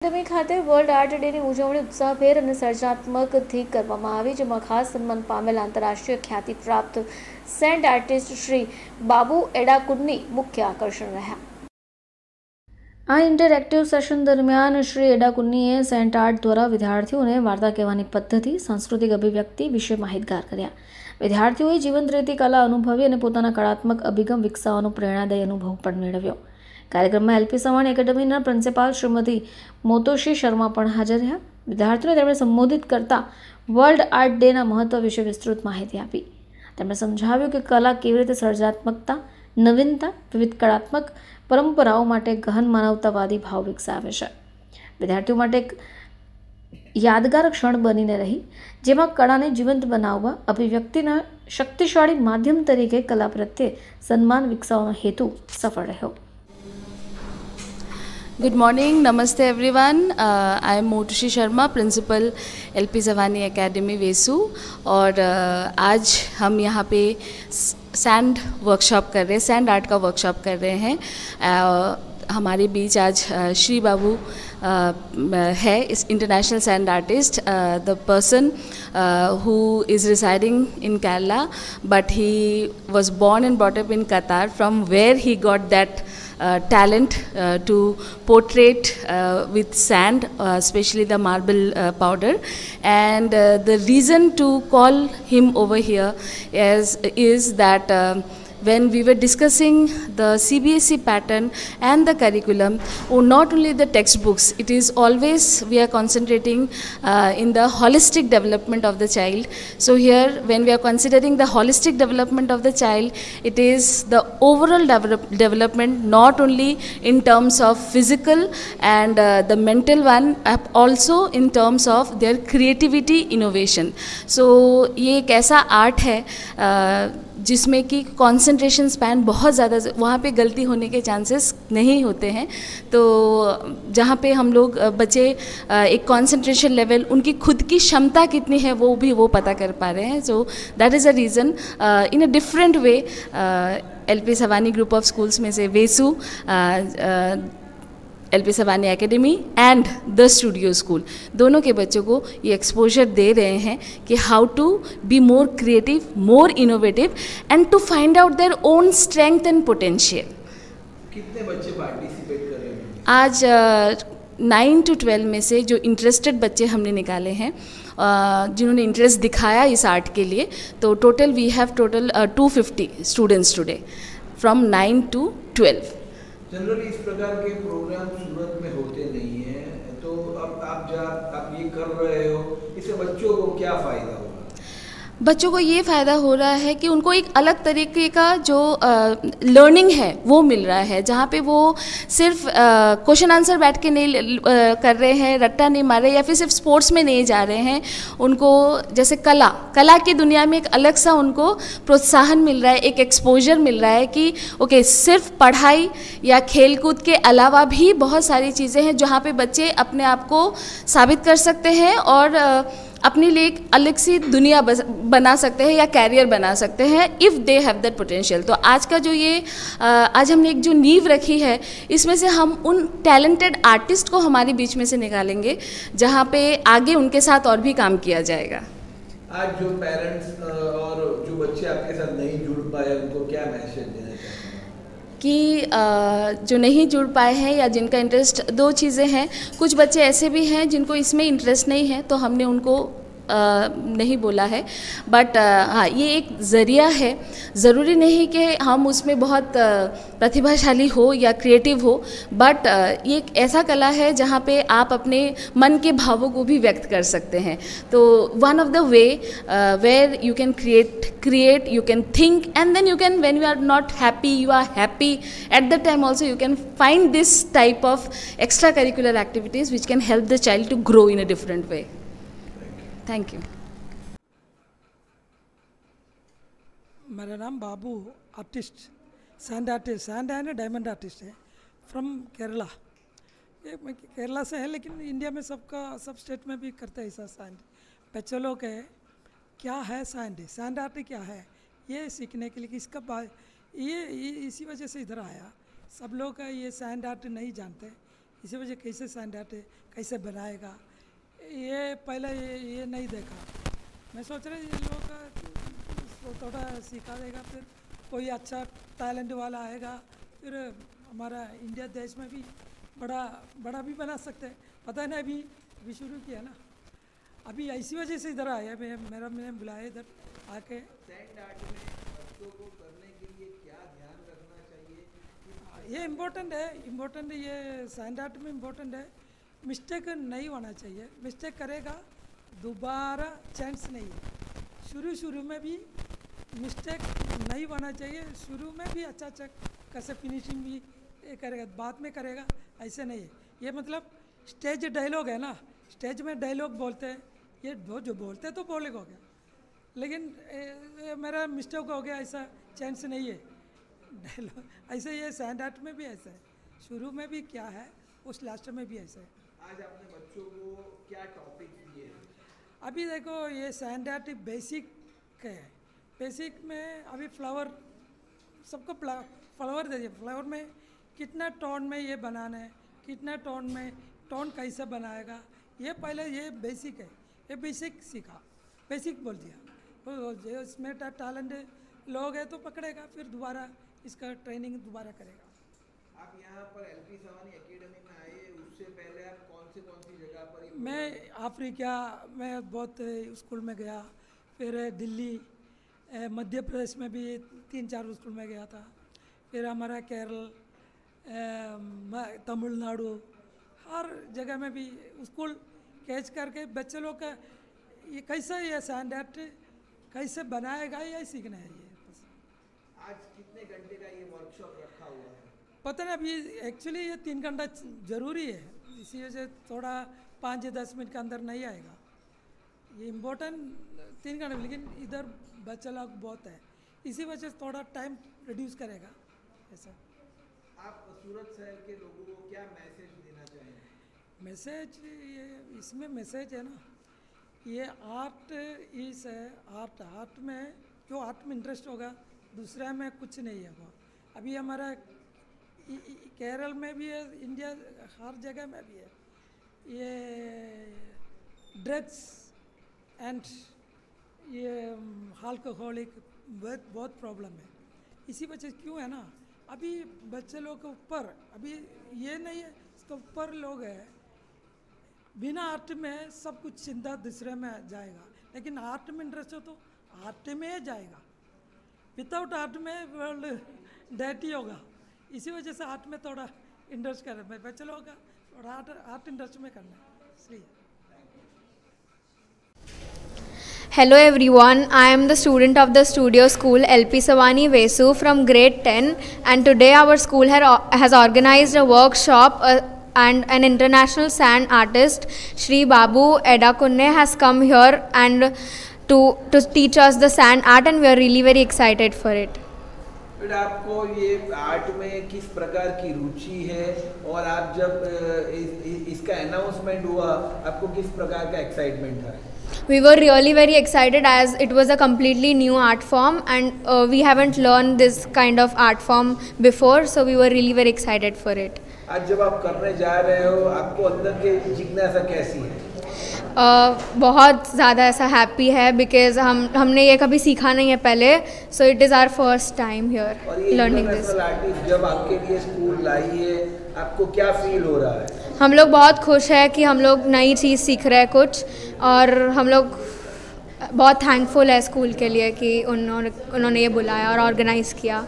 Academy ખાતે world art ડેની ઉજવણી ઉત્સાહભેર અને સર્જનાત્મકથી કરવામાં આવી, જેમાં ખાસ સન્માન પામેલ આંતરરાષ્ટ્રીય ખ્યાતિ પ્રાપ્ત સેન્ટ આર્ટિસ્ટ શ્રી બાબુ એડાકુન્ની મુખ્ય આકર્ષણ રહ્યા. આ ઇન્ટરેક્ટિવ સેશન દરમિયાન શ્રી એડાકુન્નીએ સેન્ટ આર્ટ દ્વારા વિદ્યાર્થીઓને વાર્તા કહેવાની પદ્ધતિ, સાંસ્કૃતિક અભિવ્યક્તિ વિશે માહિતગાર કર્યા. વિદ્યાર્થીઓએ જીવંત રીતે કલા અનુભવી અને પોતાના કળાત્મક અભિગમ વિકસાવવાનો પ્રેરણાદાયી અનુભવ પણ મેળવ્યો. કાર્યક્રમમાં એલપી સવાણી એકેડમીના પ્રિન્સિપાલ શ્રીમતી મોતોશી શર્મા પણ હાજર રહ્યા. વિદ્યાર્થીઓને તેમણે સંબોધિત કરતા વર્લ્ડ આર્ટ ડેના મહત્વ વિશે વિસ્તૃત માહિતી આપી. તેમણે સમજાવ્યું કે કલા કેવી રીતે સર્જનાત્મકતા, નવીનતા, વિવિધ કળાત્મક પરંપરાઓ માટે ગહન માનવતાવાદી ભાવ વિકસાવે છે. વિદ્યાર્થીઓ માટે એક યાદગાર ક્ષણ બનીને રહી, જેમાં કળાને જીવંત બનાવવા, અભિવ્યક્તિના શક્તિશાળી માધ્યમ તરીકે કલા પ્રત્યે સન્માન વિકસાવવાનો હેતુ સફળ રહ્યો. गुड मॉर्निंग, नमस्ते everyone. I am Motoshi Sharma, principal LP Savani academy Vesu. और आज हम यहाँ पे सैंड वर्कशॉप कर रहे हैं, सैंड आर्ट का वर्कशॉप कर रहे हैं. हमारे बीच आज श्री बाबू है, इस international sand artist, the person who is residing in Kerala, but he was born and brought up in Qatar, from where he got that talent to portrait with sand, especially the marble powder. And the reason to call him over here is that when we were discussing the CBSE pattern and the curriculum, or not only the textbooks, it is always we are concentrating in the holistic development of the child. So here, when we are considering the holistic development of the child, it is the overall development, not only in terms of physical and the mental one, also in terms of their creativity, innovation. So ये एक ऐसा art है जिसमें कि concentration span बहुत ज़्यादा, वहाँ पे गलती होने के चांसेस नहीं होते हैं. तो जहाँ पे हम लोग बच्चे एक कंसंट्रेशन लेवल, उनकी खुद की क्षमता कितनी है वो पता कर पा रहे हैं. So that is a reason in a different way LP Savani group of schools में से Vesu, LP Savani academy and the studio school, दोनों के बच्चों को ये एक्सपोजर दे रहे हैं कि how to be more creative, more innovative and to find out their own strength and potential. कितने बच्चे पार्टिसिपेट कर रहे हैं? आज 9 to 12 में से जो इंटरेस्टेड बच्चे हमने निकाले हैं, जिन्होंने इंटरेस्ट दिखाया इस आर्ट के लिए, तो total we have total 250 students today from 9 to 12. Generally इस प्रकार के प्रोग्राम सूरत में होते नहीं हैं, तो अब आप ये कर रहे हो, इससे बच्चों को क्या फ़ायदा होगा? बच्चों को ये फ़ायदा हो रहा है कि उनको एक अलग तरीके का जो लर्निंग है वो मिल रहा है, जहाँ पे वो सिर्फ क्वेश्चन आंसर बैठ के नहीं कर रहे हैं, रट्टा नहीं मार रहे, या फिर सिर्फ स्पोर्ट्स में नहीं जा रहे हैं. उनको जैसे कला की दुनिया में एक अलग सा उनको प्रोत्साहन मिल रहा है, एक एक्सपोजर मिल रहा है कि ओके, सिर्फ पढ़ाई या खेल कूद के अलावा भी बहुत सारी चीज़ें हैं जहाँ पे बच्चे अपने आप को साबित कर सकते हैं और अपने लिए एक अलग सी दुनिया बना सकते हैं या कैरियर बना सकते हैं, if they have that potential. तो आज का जो ये आज हमने एक जो नींव रखी है, इसमें से हम उन टैलेंटेड आर्टिस्ट को हमारे बीच में से निकालेंगे, जहाँ पे आगे उनके साथ और भी काम किया जाएगा. आज जो पेरेंट्स और जो बच्चे आपके साथ नहीं जुड़ पाए, उनको क्या मैसेज देना चाहते हैं? कि जो नहीं जुड़ पाए हैं या जिनका इंटरेस्ट, दो चीज़ें हैं. कुछ बच्चे ऐसे भी हैं जिनको इसमें इंटरेस्ट नहीं है, तो हमने उनको नहीं बोला है. बट हाँ, ये एक ज़रिया है. ज़रूरी नहीं कि हम उसमें बहुत प्रतिभाशाली हो या क्रिएटिव हो, बट ये एक ऐसा कला है जहाँ पे आप अपने मन के भावों को भी व्यक्त कर सकते हैं. तो one of the way where you can create, you can think, and then you can, when you are not happy, you are happy at that time also, you can find this type of extracurricular activities which can help the child to grow in a different way. Thank you. मेरा नाम Babu, artist, sand and diamond artist है, from Kerala. ये केरला से है, लेकिन India में सब state में भी करते हैं ऐसा सैंड. बच्चों लोग है क्या है सैंड आर्ट क्या है, ये सीखने के लिए ये इसी वजह से इधर आया. सब लोग ये सैंड आर्ट नहीं जानते, इसी वजह कैसे सैंड आर्ट कैसे बनाएगा, ये पहले ये नहीं देखा। मैं सोच रहा ये लोग का थोड़ा सिखा देगा, फिर कोई अच्छा टैलेंट वाला आएगा, फिर हमारा इंडिया देश में भी बड़ा भी बना सकते हैं। पता है ना, अभी शुरू किया ना, अभी इसी वजह से इधर आया। मैंने बुलाया इधर आके। सैंड आर्ट में बच्चों को करने के लिए क्या ध्यान रखना चाहिए? ये इम्पोर्टेंट है, ये सैंड आर्ट में इम्पोर्टेंट है। मिस्टेक नहीं होना चाहिए, मिस्टेक करेगा दोबारा चांस नहीं है। शुरू में भी मिस्टेक नहीं होना चाहिए, शुरू में भी अच्छा कैसे फिनिशिंग भी करेगा, बाद में करेगा, ऐसे नहीं है। ये मतलब स्टेज डायलॉग है ना, स्टेज में डायलॉग बोलते हैं, ये जो बोलते हैं तो बोलेगा हो गया, लेकिन मेरा मिस्टेक हो गया ऐसा चांस नहीं है डायलॉग। ऐसे ये सैंड आर्ट में भी ऐसा है, शुरू में भी क्या है उस लास्ट में भी ऐसा है। आज आपने बच्चों को क्या टॉपिक दिए? अभी देखो ये सैंड आर्ट बेसिक है, बेसिक में अभी फ्लावर सबको फ्लावर दे दिए। फ्लावर में कितना टोन में ये बनाना है, कितना टोन में टोन कैसे बनाएगा, ये पहले ये बेसिक है, ये बेसिक सीखा, बेसिक बोल दिया। तो इसमें टैलेंट लोग है तो पकड़ेगा, फिर दोबारा इसका ट्रेनिंग दोबारा करेगा। आप यहाँ पर एलपी सवानी एकेडमी में आए, उससे पहले आप कौन सी जगह पर? मैं अफ्रीका में बहुत स्कूल में गया, फिर दिल्ली, मध्य प्रदेश में भी 3-4 स्कूल में गया था, फिर हमारा केरल, तमिलनाडु, हर जगह में भी स्कूल कैच करके बच्चे लोग का ये कैसा ये सैंड आर्ट कैसे बनाएगा ये सीखना है। ये आज कितने घंटे का ये वर्कशॉप रखा हुआ है? पता नहीं, अभी एक्चुअली ये 3 घंटा ज़रूरी है, इसी वजह से थोड़ा 5 या 10 मिनट के अंदर नहीं आएगा। ये इम्पोर्टेंट 3 घंटे, लेकिन इधर बच्चा लोग बहुत है, इसी वजह से थोड़ा टाइम रिड्यूस करेगा ऐसा। आप सूरत शहर के लोगों को क्या मैसेज देना चाहेंगे? मैसेज ये इसमें मैसेज है ना, ये आर्ट इस है, आर्ट में जो आर्ट में इंटरेस्ट होगा, दूसरा में कुछ नहीं है वो। अभी हमारा केरल में भी है, इंडिया हर जगह में भी है, ये ड्रग्स एंड ये अल्कोहलिक बहुत प्रॉब्लम है। इसी वजह से क्यों है ना, अभी बच्चे लोग के ऊपर अभी ये नहीं है, इसके ऊपर लोग है, बिना आर्ट में सब कुछ चिंता दूसरे में जाएगा, लेकिन आर्ट में इंटरेस्ट हो तो आर्ट में जाएगा। विदाउट आर्ट में वर्ल्ड डैटी होगा, इसी वजह से आर्ट में थोड़ा इंटरेस्ट कर रहे हैं बच्चे लोगों का, थोड़ा आर्ट इंटरेस्ट में करना है इसलिए। Hello everyone, I am the student of the studio school LP Savani Vesu from grade 10, and today our school has organized a workshop and an international sand artist Shri Babu Edakunne has come here and to teach us the sand art, and we are really very excited for it. फिर आपको ये art में किस प्रकार की रुचि है, और आप जब इसका अनाउंसमेंट हुआ आपको किस प्रकार का एक्साइटमेंट था? We were really very excited as it was a completely new art form, and we haven't learned this kind of art form before, so we were really very excited for it. आज जब आप करने जा रहे हो, आपको अंदर की जिज्ञासा कैसी है? बहुत ज़्यादा ऐसा हैप्पी है, बिकॉज हमने ये कभी सीखा नहीं है पहले, so it is our first time here learning this. Artist जब आपके लिए स्कूल लाई है, आपको क्या फील हो रहा है? हम लोग बहुत खुश है कि हम लोग नई चीज़ सीख रहे हैं कुछ, और हम लोग बहुत थैंकफुल है स्कूल के लिए कि उन्होंने ये बुलाया और ऑर्गेनाइज़ किया।